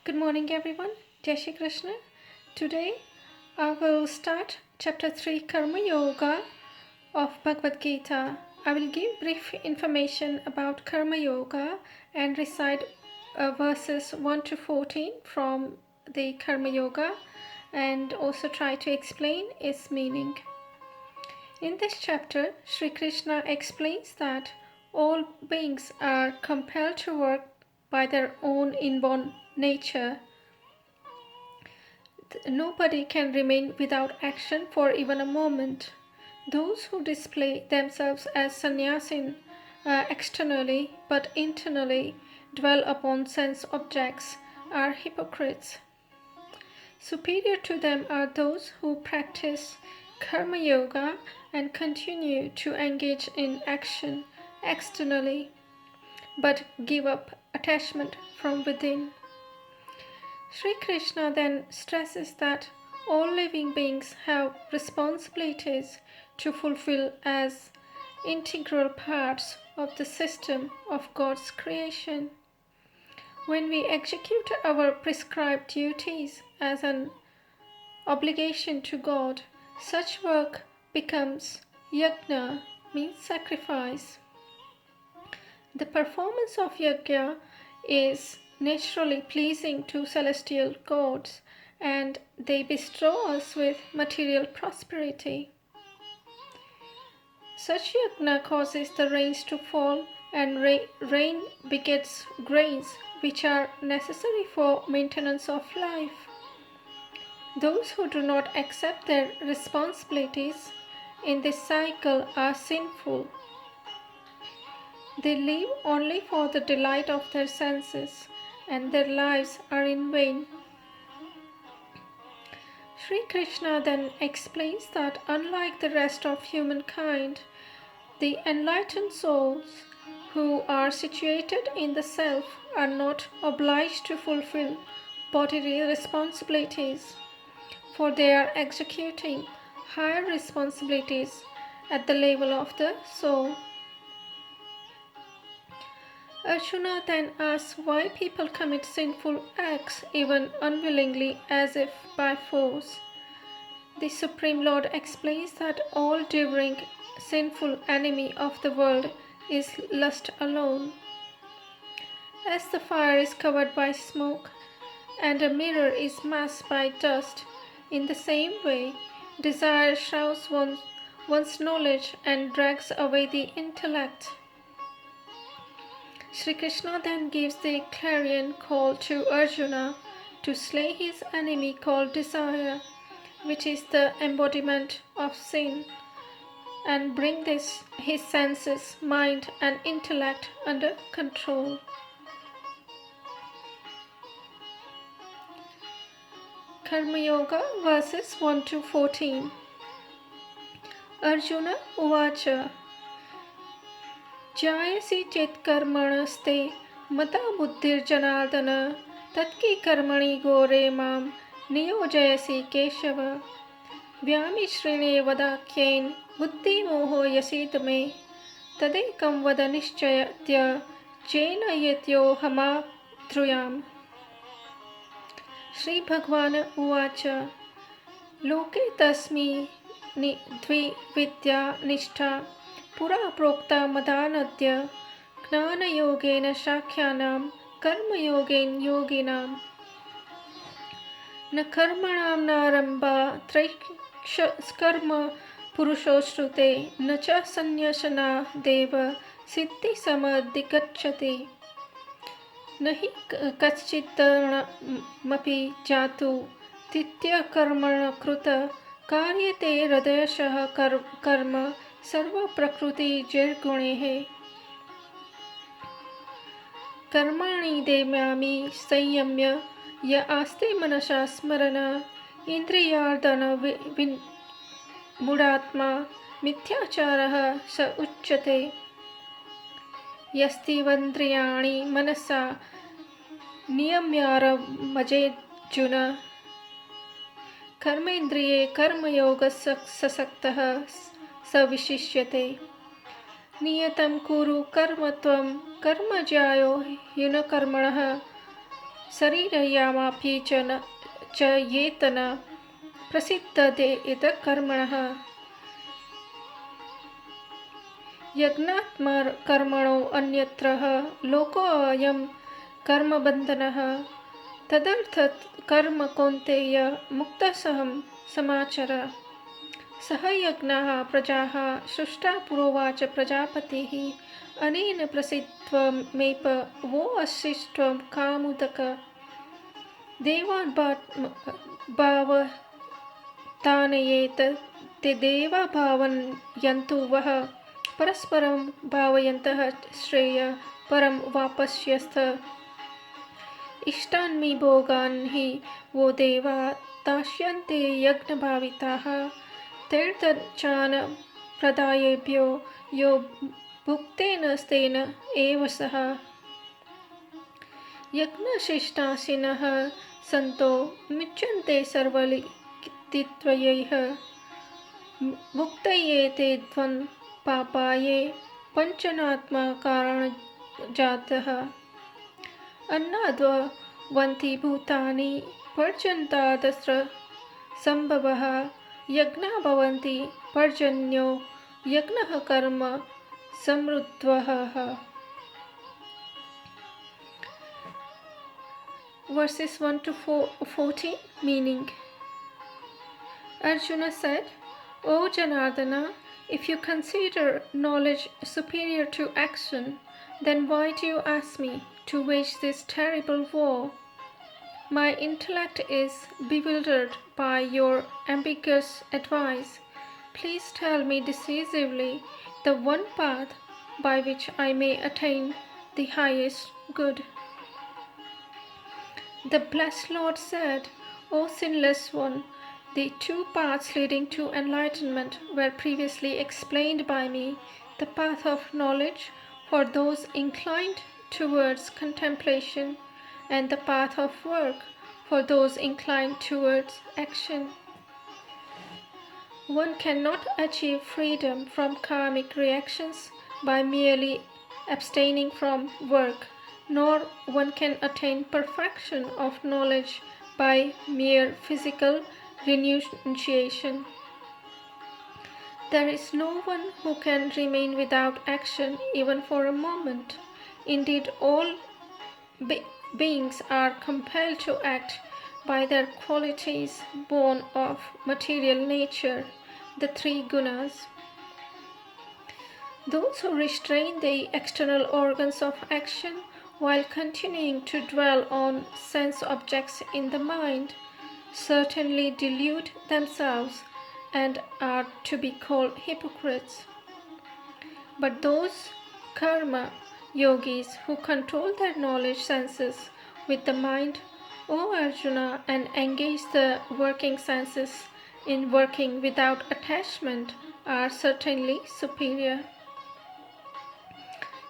Good morning, everyone. Jai Shri Krishna. Today I will start chapter 3 Karma Yoga of Bhagwad Gita. I will give brief information about Karma Yoga and recite verses 1 to 14 from the Karma Yoga and also try to explain its meaning. In this chapter, Sri Krishna explains that all beings are compelled to work by their own inborn nature. Nobody can remain without action for even a moment. Those who display themselves as sannyasin externally but internally dwell upon sense objects are hypocrites. Superior to them are those who practice karma yoga and continue to engage in action externally but give up attachment from within. Sri Krishna then stresses that all living beings have responsibilities to fulfill as integral parts of the system of God's creation. When we execute our prescribed duties as an obligation to God, such work becomes yajna, means sacrifice. The performance of yajna is naturally pleasing to celestial gods, and they bestow us with material prosperity. Such yajna causes the rains to fall, and rain begets grains, which are necessary for maintenance of life. Those who do not accept their responsibilities in this cycle are sinful. They live only for the delight of their senses, and their lives are in vain. Sri Krishna then explains that unlike the rest of humankind, the enlightened souls who are situated in the self are not obliged to fulfill bodily responsibilities, for they are executing higher responsibilities at the level of the soul. Arjuna then asks why people commit sinful acts even unwillingly as if by force. The Supreme Lord explains that all devouring sinful enemy of the world is lust alone. As the fire is covered by smoke and a mirror is masked by dust, in the same way, desire shrouds one's knowledge and drags away the intellect. Sri Krishna then gives the clarion call to Arjuna to slay his enemy called desire, which is the embodiment of sin, and bring his senses, mind, and intellect under control. Karma Yoga verses 1 to 14. Arjuna Uvacha Jayasi chet karmanasте mata buddhirjanardana tatki karmani gore mam niyojayasi keshava vyami shrine vadakyen buddhi moho yasid me tadekam vada nishchayatya jena yatyo hama dhruyam. Shri Bhagwan Uvacha Loke tasmi dvi vidya nishtha Pura prokta madanadya Gnana yogena shakhyanam Karma yogen yoginam Na karmanam naramba Traiksha karma purushostrute Na cha sanyasana deva Siddhi samadhikachati Nahi kaschittaramapi jatu Titya karmana kruta Karyate hridayashah karma सर्व प्रकृति जैर्गुणे है कर्माणि देम्यामि संयम्य य आस्ते मनसा स्मरण इंद्रियार्दन मूढ़ात्मा मिथ्याचारः स उच्यते यस्तीवन्द्रियाणि मनसा नियम्यारमजेर्जुन कर्मेन्द्रिये कर्मयोगसक्तः सविशिष्यते नियतं कुरु कर्म त्वं कर्म ज्यायो युनकर्मणः शरीरयामाप्ये च येतन प्रसिद्धते इत कर्मणः यज्ञात्मा कर्मणो अन्यत्र लोकोऽयं कर्मबन्धनः तदर्थ कर्म कौन्तेय मुक्तसहं समाचर सह यज्ञः प्रजाः सृष्टा पुरोवाच प्रजापतिः अनेन प्रसिद्धमेप वो अशिष्टं कामुदक देवान् भावतानयेत ते देवा भावयन्तु वः परस्परं भावयन्तः श्रेय परं वापस्यस्थ इष्टान्मि भोगान् हि वो देवा दास्यन्ते यज्ञभाविताः तैर्दचान प्रदायेभ्यो यो भुक्तेन स्तेन एव सः यज्ञशिष्टासिनः सन्तो मुच्यन्ते सर्वलिखितत्वयैः मुक्तये ते त्वं पापाये पञ्चनात्मा कारणजातः अन्नाद्वन्ति भूतानि पर्जन्तादस्र सम्भवः यज्ञा भवन्ति पर्जन्यो यज्ञः कर्म समृद्धः. Verses 1 to 14 meaning. Arjuna said, O Janardana, if you consider knowledge superior to action, then why do you ask me to wage this terrible war? My intellect is bewildered by your ambiguous advice. Please tell me decisively the one path by which I may attain the highest good. The blessed Lord said, O sinless one, the two paths leading to enlightenment were previously explained by me, the path of knowledge for those inclined towards contemplation, and the path of work for those inclined towards action. One cannot achieve freedom from karmic reactions by merely abstaining from work, nor one can attain perfection of knowledge by mere physical renunciation. There is no one who can remain without action even for a moment. Indeed, all beings are compelled to act by their qualities born of material nature, the three gunas. Those who restrain the external organs of action while continuing to dwell on sense objects in the mind certainly delude themselves and are to be called hypocrites. But those karma yogis who control their knowledge senses with the mind, O Arjuna, and engage the working senses in working without attachment are certainly superior.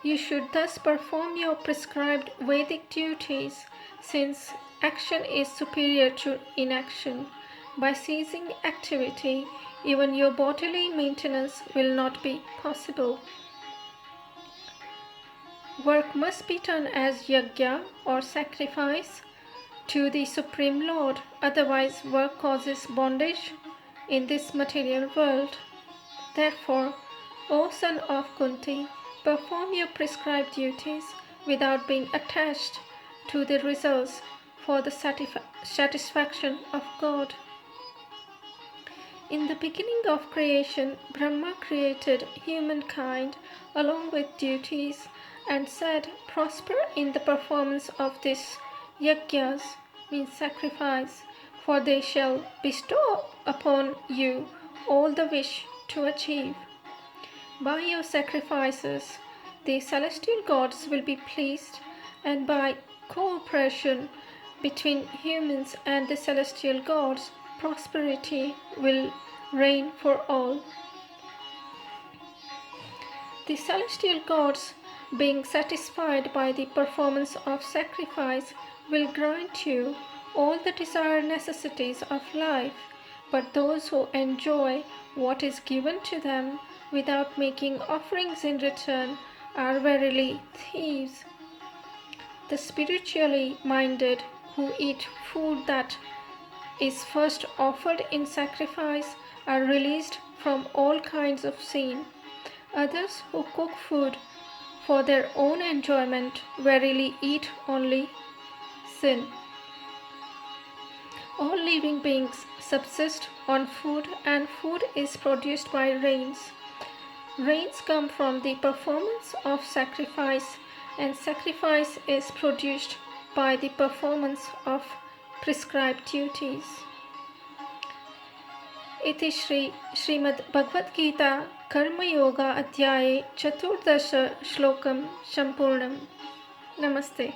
You should thus perform your prescribed Vedic duties, since action is superior to inaction. By ceasing activity, even your bodily maintenance will not be possible. Work must be done as yajna or sacrifice to the Supreme Lord, otherwise work causes bondage in this material world. Therefore, O son of Kunti, perform your prescribed duties without being attached to the results for the satisfaction of God. In the beginning of creation, Brahma created humankind along with duties and said, prosper in the performance of this yajnas, means sacrifice, for they shall bestow upon you all the wish to achieve. By your sacrifices, the celestial gods will be pleased, and by cooperation between humans and the celestial gods, prosperity will reign for all. The celestial gods, being satisfied by the performance of sacrifice, will grant you all the desired necessities of life, but those who enjoy what is given to them without making offerings in return are verily thieves. The spiritually minded who eat food that is first offered in sacrifice are released from all kinds of sin. Others who cook food for their own enjoyment verily eat only sin. All living beings subsist on food, and food is produced by rains. Rains come from the performance of sacrifice, and sacrifice is produced by the performance of prescribed duties. इति श्रीमद् भगवद गीता कर्मयोगा अध्याये 14 श्लोकं सम्पूर्णम्. Namaste.